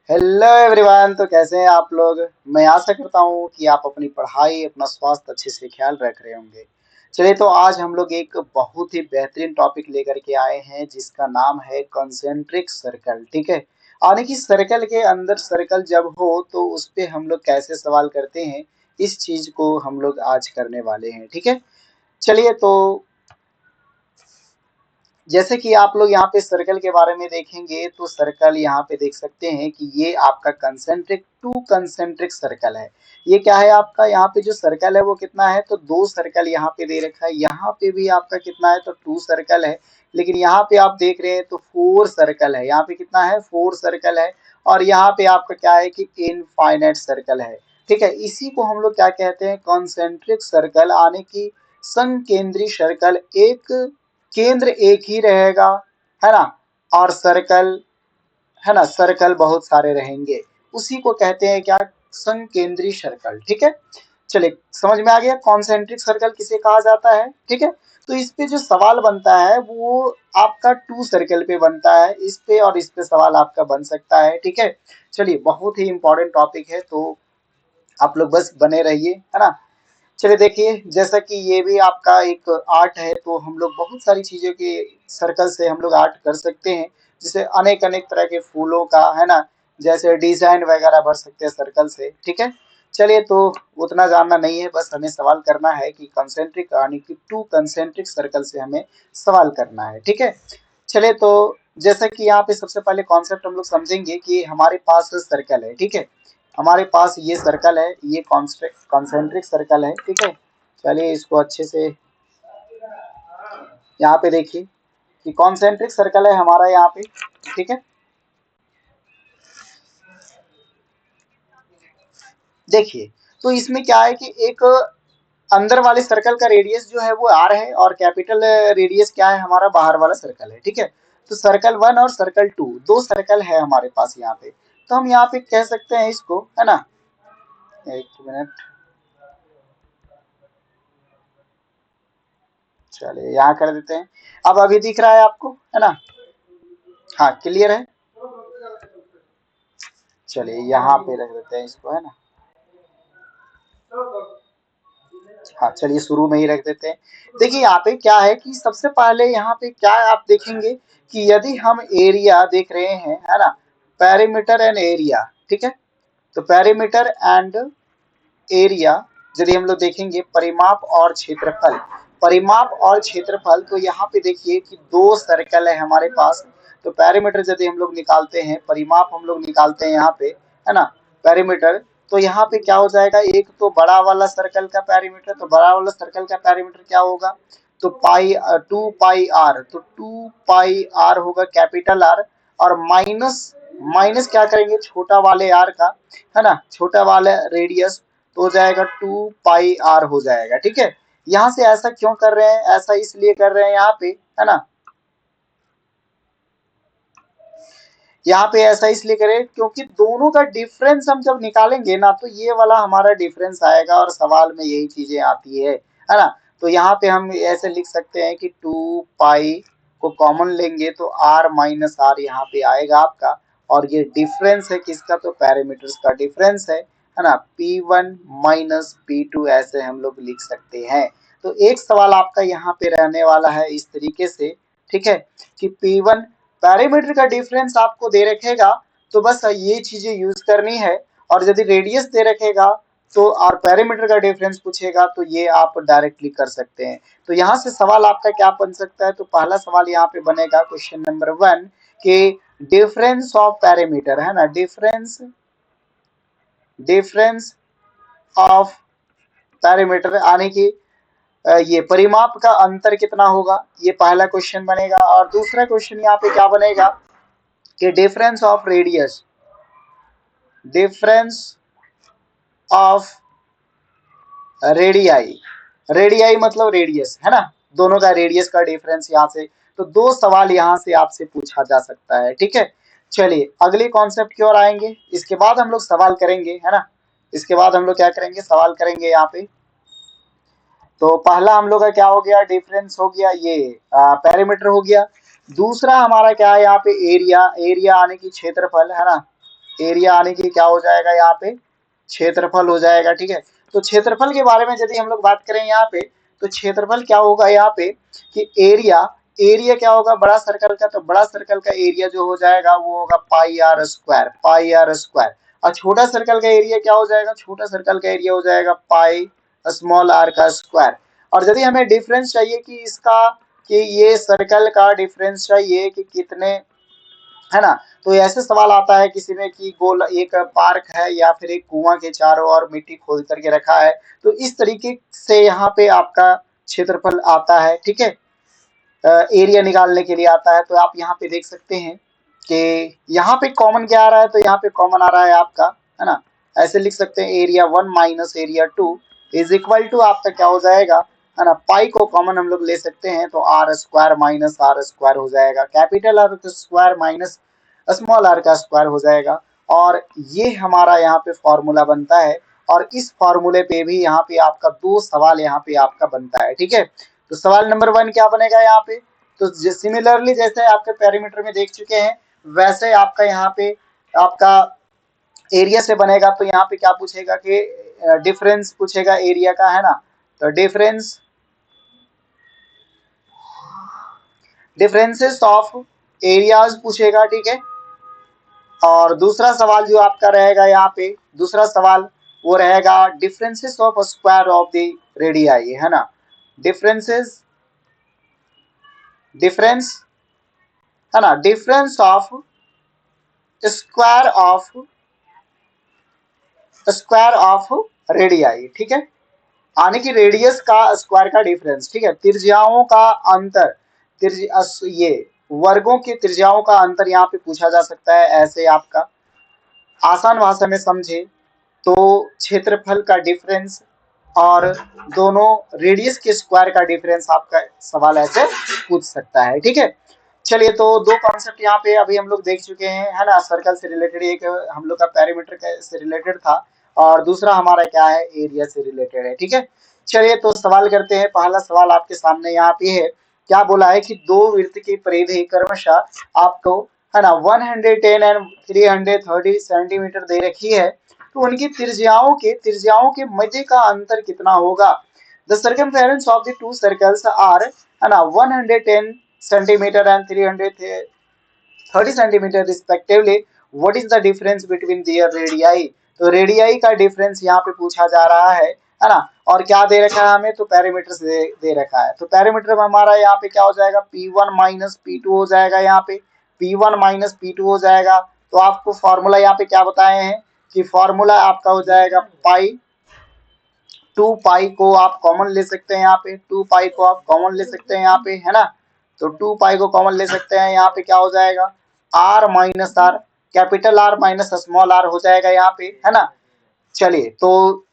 Hello everyone. तो कैसे हैं आप लोग। मैं आशा करता हूँ कि आप अपनी पढ़ाई अपना स्वास्थ्य अच्छे से ख्याल रख रहे होंगे। चलिए, तो आज हम लोग एक बहुत ही बेहतरीन टॉपिक लेकर के आए हैं जिसका नाम है कंसेंट्रिक सर्कल। ठीक है, यानी कि सर्कल के अंदर सर्कल जब हो तो उस पे हम लोग कैसे सवाल करते हैं, इस चीज को हम लोग आज करने वाले हैं। ठीक है, चलिए तो जैसे कि आप लोग यहाँ पे सर्कल के बारे में देखेंगे तो सर्कल यहाँ पे देख सकते हैं कि ये आपका कंसेंट्रिक टू कंसेंट्रिक सर्कल है। ये क्या है आपका, यहाँ पे जो सर्कल है वो कितना है, तो दो सर्कल यहाँ पे दे रखा है। यहाँ पे भी आपका कितना है, तो टू सर्कल है। लेकिन यहाँ पे आप देख रहे हैं तो फोर सर्कल है। यहाँ पे कितना है, फोर सर्कल है। और यहाँ पे आपका क्या है कि इनफाइनाइट सर्कल है। ठीक है, इसी को हम लोग क्या कहते हैं, कॉन्सेंट्रिक सर्कल, आने की संकेंद्री सर्कल। एक केंद्र एक ही रहेगा, है ना। और सर्कल, है ना, सर्कल बहुत सारे रहेंगे। उसी को कहते हैं क्या, संकेंद्री सर्कल। ठीक है, चलिए समझ में आ गया कॉन्सेंट्रिक सर्कल किसे कहा जाता है। ठीक है, तो इस पे जो सवाल बनता है वो आपका टू सर्कल पे बनता है। इस पे और इस पे सवाल आपका बन सकता है। ठीक है, चलिए बहुत ही इंपॉर्टेंट टॉपिक है, तो आप लोग बस बने रहिए, है ना। चलिए देखिए, जैसा कि ये भी आपका एक आर्ट है, तो हम लोग बहुत सारी चीज़ों के सर्कल से हम लोग आर्ट कर सकते हैं। जैसे अनेक अनेक तरह के फूलों का, है ना, जैसे डिजाइन वगैरह भर सकते हैं सर्कल से। ठीक है, चलिए तो उतना जानना नहीं है, बस हमें सवाल करना है कि कंसेंट्रिक यानी कि टू कंसेंट्रिक सर्कल से हमें सवाल करना है। ठीक है, चलिए तो जैसा कि यहाँ पे सबसे पहले कॉन्सेप्ट हम लोग समझेंगे कि हमारे पास सर्कल है। ठीक है, हमारे पास ये सर्कल है, ये कॉन्सेंट्रिक सर्कल है। ठीक है, चलिए इसको अच्छे से यहाँ पे देखिए कि कॉन्सेंट्रिक सर्कल है हमारा यहाँ पे। ठीक है, देखिए तो इसमें क्या है कि एक अंदर वाले सर्कल का रेडियस जो है वो आर है, और कैपिटल रेडियस क्या है, हमारा बाहर वाला सर्कल है। ठीक है, तो सर्कल वन और सर्कल टू, दो सर्कल है हमारे पास यहाँ पे। तो हम यहाँ पे कह सकते हैं इसको, है ना। एक मिनट, चलिए यहाँ कर देते हैं। अब अभी दिख रहा है आपको, है ना। हाँ, क्लियर है। चलिए यहाँ पे रख देते हैं इसको, है ना। हाँ, चलिए शुरू में ही रख देते हैं। देखिए यहाँ पे क्या है कि सबसे पहले यहाँ पे क्या आप देखेंगे कि यदि हम एरिया देख रहे हैं, है ना, पेरीमीटर एंड एरिया। ठीक है, तो पेरीमीटर एंड एरिया यदि हम लोग देखेंगे, परिमाप और क्षेत्रफल, परिमाप और क्षेत्रफल, तो यहाँ पे देखिए कि दो सर्कल है हमारे पास। तो पेरीमीटर यदि हम लोग निकालते हैं, परिमाप हम लोग निकालते हैं यहाँ पे, है ना, पेरीमीटर, तो यहाँ पे क्या हो जाएगा, एक तो बड़ा वाला सर्कल का पेरीमीटर, तो बड़ा वाला सर्कल का पेरीमीटर क्या होगा, तो पाई, टू पाई आर, तो टू पाई आर होगा कैपिटल आर। और माइनस, माइनस क्या करेंगे, छोटा वाले आर का, है ना, छोटा वाला रेडियस, तो हो जाएगा टू पाई आर हो जाएगा। ठीक है, यहाँ से ऐसा क्यों कर रहे हैं, ऐसा इसलिए कर रहे हैं यहाँ पे, है ना, यहाँ पे ऐसा इसलिए करें क्योंकि दोनों का डिफरेंस हम जब निकालेंगे ना, तो ये वाला हमारा डिफरेंस आएगा, और सवाल में यही चीजें आती है ना। तो यहाँ पे हम ऐसे लिख सकते हैं कि टू पाई को कॉमन लेंगे तो आर माइनस आर यहाँ पे आएगा आपका। और ये डिफरेंस है किसका, तो पैरामीटर्स का डिफरेंस है ना। P1 माइनस P2 ऐसे हम लोग लिख सकते हैं। तो एक सवाल आपका यहाँ पे रहने वाला है इस तरीके से, ठीक है, कि P1 पैरामीटर का डिफरेंस आपको दे रखेगा, तो बस ये चीजें यूज करनी है। और यदि रेडियस दे रखेगा तो, और पैरामीटर का डिफरेंस पूछेगा, तो ये आप डायरेक्टली कर सकते हैं। तो यहाँ से सवाल आपका क्या बन सकता है, तो पहला सवाल यहाँ पे बनेगा क्वेश्चन नंबर 1 के डिफरेंस ऑफ पैरामीटर, है ना, डिफरेंस, डिफरेंस ऑफ पैरामीटर, आने की ये परिमाप का अंतर कितना होगा, ये पहला क्वेश्चन बनेगा। और दूसरा क्वेश्चन यहाँ पे क्या बनेगा कि difference of radius, difference of radii, radii मतलब रेडियस, है ना, दोनों का रेडियस का डिफरेंस यहाँ से। तो दो सवाल यहाँ से आपसे पूछा जा सकता है। ठीक है, चलिए अगले कॉन्सेप्ट की ओर आएंगे, इसके बाद हम लोग सवाल करेंगे, है ना। इसके बाद हम लोग क्या करेंगे, सवाल करेंगे यहाँ पे। तो पहला हम लोग का क्या हो गया, डिफरेंस हो गया, ये पैरामीटर हो गया। दूसरा हमारा क्या है यहाँ पे, एरिया, एरिया आने की क्षेत्रफल, है ना, एरिया आने की क्या हो जाएगा यहाँ पे, क्षेत्रफल हो जाएगा। ठीक है, तो क्षेत्रफल के बारे में यदि हम लोग बात करें यहाँ पे, तो क्षेत्रफल क्या होगा यहाँ पे कि एरिया, एरिया क्या होगा बड़ा सर्कल का, तो बड़ा सर्कल का एरिया जो हो जाएगा वो होगा pi R square, pi R square. और छोटा सर्कल का एरिया क्या हो जाएगा, छोटा सर्कल का एरिया हो जाएगा पाई स्मॉल आर का स्क्वायर। और यदि हमें डिफरेंस चाहिए कि इसका, कि ये सर्कल का डिफरेंस चाहिए कि कितने, है ना, तो ऐसे सवाल आता है किसी में कि गोल एक पार्क है या फिर एक कुआं के चारों ओर मिट्टी खोद करके रखा है, तो इस तरीके से यहाँ पे आपका क्षेत्रफल आता है। ठीक है, एरिया निकालने के लिए आता है। तो आप यहाँ पे देख सकते हैं कि यहाँ पे कॉमन क्या आ रहा है, तो यहाँ पे कॉमन आ रहा है आपका, है ना, ऐसे लिख सकते हैं area 1 minus area 2 is equal to आपका क्या हो जाएगा, है ना, पाई को कॉमन हम लोग ले सकते हैं तो R square minus R square हो जाएगा, capital R square minus small R का स्क्वायर हो जाएगा। और ये हमारा यहाँ पे फॉर्मूला बनता है, और इस फॉर्मूले पे भी यहाँ पे आपका दो सवाल यहाँ पे आपका बनता है। ठीक है, तो सवाल नंबर 1 क्या बनेगा यहाँ पे, तो सिमिलरली जैसे आपके पैरामीटर में देख चुके हैं वैसे आपका यहाँ पे आपका एरिया से बनेगा। तो यहाँ पे क्या पूछेगा कि डिफरेंस पूछेगा एरिया का, है ना, तो डिफरेंसेस ऑफ एरियाज पूछेगा। ठीक है, और दूसरा सवाल जो आपका रहेगा यहाँ पे, दूसरा सवाल वो रहेगा differences of square of the radii, है ना, डिफरेंसेस, डिफरेंस, है ना, difference of square of radii. ठीक है, आने की रेडियस का स्क्वायर का डिफरेंस। ठीक है, त्रिज्याओं का अंतर, ये वर्गों की त्रिज्याओं का अंतर यहाँ पे पूछा जा सकता है। ऐसे आपका आसान भाषा में समझे तो क्षेत्रफल का डिफरेंस और दोनों रेडियस के स्क्वायर का डिफरेंस आपका सवाल ऐसे पूछ सकता है। ठीक है, चलिए, तो दो कॉन्सेप्ट यहाँ पे अभी हम लोग देख चुके हैं, है ना, सर्कल से रिलेटेड एक हम लोग का पैरामीटर से रिलेटेड था, और दूसरा हमारा क्या है, एरिया से रिलेटेड है। ठीक है, चलिए तो सवाल करते हैं। पहला सवाल आपके सामने यहाँ पे है, क्या बोला है कि दो वृत्त की परिधि क्रमशः आपको, है ना, 110 एंड 330 सेंटीमीटर दे रखी है, तो उनकी त्रिज्याओं के मध्य का अंतर कितना होगा। The circumference of the two circles are, है ना, 110 centimetre and 330 centimetre respectively, what is the difference between their radii. तो रेडियाई का डिफरेंस यहाँ पे पूछा जा रहा है ना, और क्या दे रखा है हमें, तो पैरामीटर से दे रखा है। तो पैरामीटर में हमारा यहाँ पे क्या हो जाएगा, P1 माइनस P2 हो जाएगा, यहाँ पे P1 माइनस P2 हो जाएगा। तो आपको फॉर्मूला यहाँ पे क्या बताए हैं कि फॉर्मूला आपका हो जाएगा पाई, 2 पाई को आप कॉमन ले सकते हैं यहाँ पे, 2 पाई को आप कॉमन ले सकते हैं यहाँ पे, है ना, तो 2 पाई को कॉमन ले सकते हैं। यहाँ पे क्या हो जाएगा, R minus R, capital R minus small R हो जाएगा यहाँ पे, है ना। चलिए, तो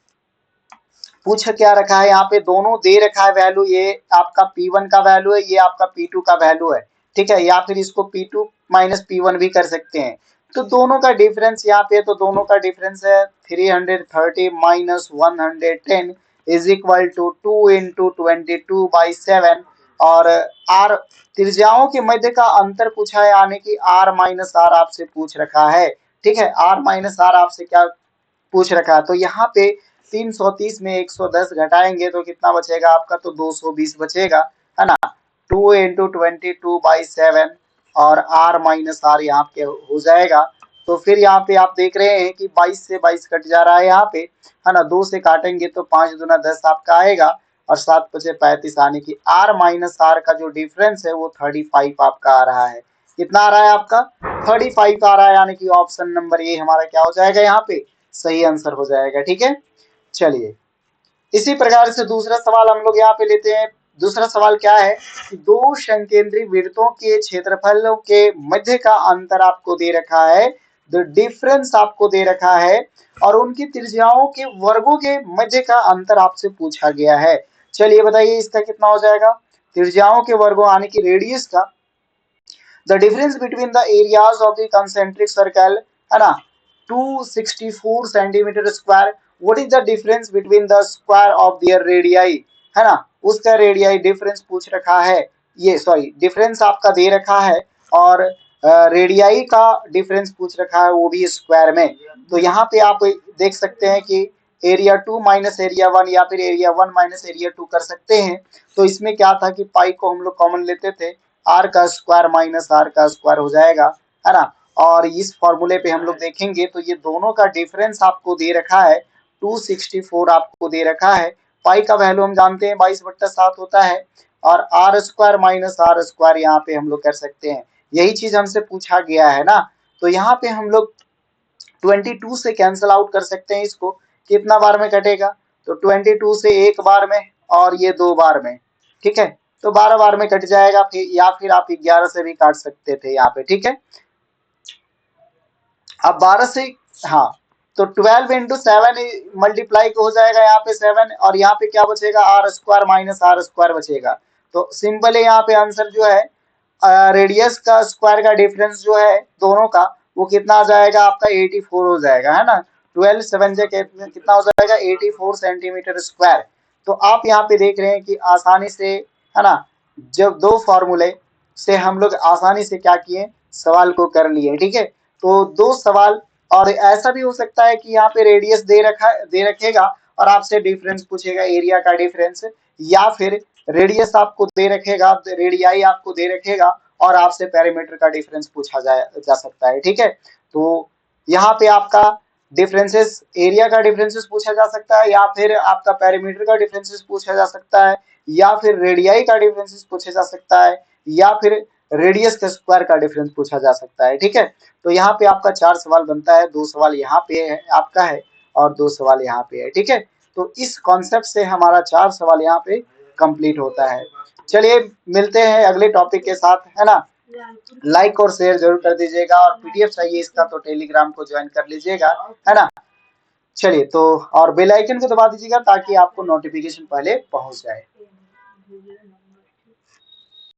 पूछ क्या रखा है यहाँ पे, दोनों दे रखा है वैल्यू, ये आपका P1 का वैल्यू है, ये आपका P2 का वैल्यू है। ठीक है, या फिर इसको P2 माइनस P1 भी कर सकते हैं। तो दोनों का डिफरेंस यहाँ पे, तो दोनों का डिफरेंस है 330 minus 110 is equal to 2 into 22/7। और आर, त्रिज्याओं के मध्य का अंतर पूछा है, यानी कि आर माइनस आर आपसे पूछ रखा है। ठीक है, आर माइनस आर आपसे क्या पूछ रखा है, तो यहाँ पे 330 में 110 घटाएंगे तो कितना बचेगा आपका, तो 220 बचेगा, है ना, 2 इंटू 22/7 और आर माइनस आर यहाँ पे हो जाएगा। तो फिर यहाँ पे आप देख रहे हैं कि 22 से 22 कट जा रहा है यहाँ पे, है ना, 2 से काटेंगे तो 5 दूना 10 आपका आएगा, और 7 बचे 35, आने की आर माइनस आर का जो डिफरेंस है वो 35 आपका आ रहा है। कितना आ रहा है आपका, 35 आ रहा है, यानी कि ऑप्शन नंबर ए हमारा क्या हो जाएगा यहाँ पे, सही आंसर हो जाएगा। ठीक है, चलिए, इसी प्रकार से दूसरा सवाल हम लोग यहाँ पे लेते हैं। दूसरा सवाल क्या है कि दो संकेंद्री वृत्तों के क्षेत्रफलों के मध्य का अंतर आपको दे रखा है, द डिफरेंस आपको दे रखा है, और उनकी त्रिज्याओं के वर्गों के मध्य का अंतर आपसे पूछा गया है। चलिए बताइए इसका कितना हो जाएगा, त्रिज्याओं के वर्गों यानी कि रेडियस का, the difference between the areas of the concentric circle, है ना, 264 centimetre square, what is the difference between the square of their radii, है ना, उसका रेडियाई डिफरेंस पूछ रखा है, ये सॉरी डिफरेंस आपका दे रखा है, और रेडियाई का डिफरेंस पूछ रखा है, वो भी स्क्वायर में। तो यहाँ पे आप देख सकते हैं कि एरिया 2 माइनस एरिया 1 या फिर एरिया 1 माइनस एरिया 2 कर सकते हैं। तो इसमें क्या था कि पाई को हम लोग कॉमन लेते थे, आर का स्क्वायर माइनस आर का स्क्वायर हो जाएगा, है ना। और इस फॉर्मूले पे हम लोग देखेंगे तो ये दोनों का डिफरेंस आपको दे रखा है 264 आपको दे रखा है। पाई का वैल्यू हम जानते हैं 22/7 होता है, और R square minus R square यहाँ पे हम लोग कर सकते हैं। यही चीज हमसे पूछा गया है ना। तो यहाँ पे हम लोग 22 से कैंसिल आउट कर सकते हैं इसको। कितना बार में कटेगा, तो 22 से एक बार में और ये 2 बार में, ठीक है। तो 12 बार में कट जाएगा, फिर या फिर आप 11 से भी काट सकते थे यहाँ पे, ठीक है। अब 12 से, हाँ, तो 12 इंटू 7 मल्टीप्लाई हो जाएगा यहाँ पे 7, और यहाँ पे क्या बचेगा, R square minus R square बचेगा। तो सिंपल है यहाँ पे आंसर जो है रेडियस का स्क्वायर का डिफरेंस जो है दोनों का, वो कितना आ जाएगा आपका 84 हो जाएगा, है ना। 12 7 जे कितना हो जाएगा 84 सेंटीमीटर स्क्वायर। तो आप यहाँ पे देख रहे हैं कि आसानी से, है ना, जब दो फॉर्मूले से हम लोग आसानी से क्या किए, सवाल को कर लिए, ठीक है। तो दो सवाल, और ऐसा भी हो सकता है कि यहाँ पे रेडियस दे रखेगा और आपसे डिफरेंस पूछेगा, एरिया का डिफरेंस, या फिर रेडियस आपको दे रखेगा, रेडियाई आपको दे रखेगा और आपसे पेरीमीटर का डिफरेंस पूछा जा सकता है, ठीक है। तो यहाँ पे आपका डिफरेंसेस, एरिया का डिफरेंसेस पूछा जा सकता है, या फिर आपका पेरीमीटर का डिफरेंसेस पूछा जा सकता है, या फिर रेडियाई का डिफरेंसेस पूछा जा सकता है, या फिर रेडियस के स्क्वायर का डिफरेंस पूछा जा सकता है, ठीक है। तो यहाँ पे आपका 4 सवाल बनता है, 2 सवाल यहाँ पे है आपका है और 2 सवाल यहाँ पे है, ठीक है। तो इस कॉन्सेप्ट से हमारा 4 सवाल यहाँ पे कंप्लीट होता है। चलिए मिलते हैं अगले टॉपिक के साथ, है ना। लाइक और शेयर जरूर कर दीजिएगा, और पीडीएफ चाहिए इसका तो टेलीग्राम को ज्वाइन कर लीजिएगा, है ना। चलिए, तो और बेल आइकन को दबा दीजिएगा ताकि आपको नोटिफिकेशन पहले पहुंच जाए।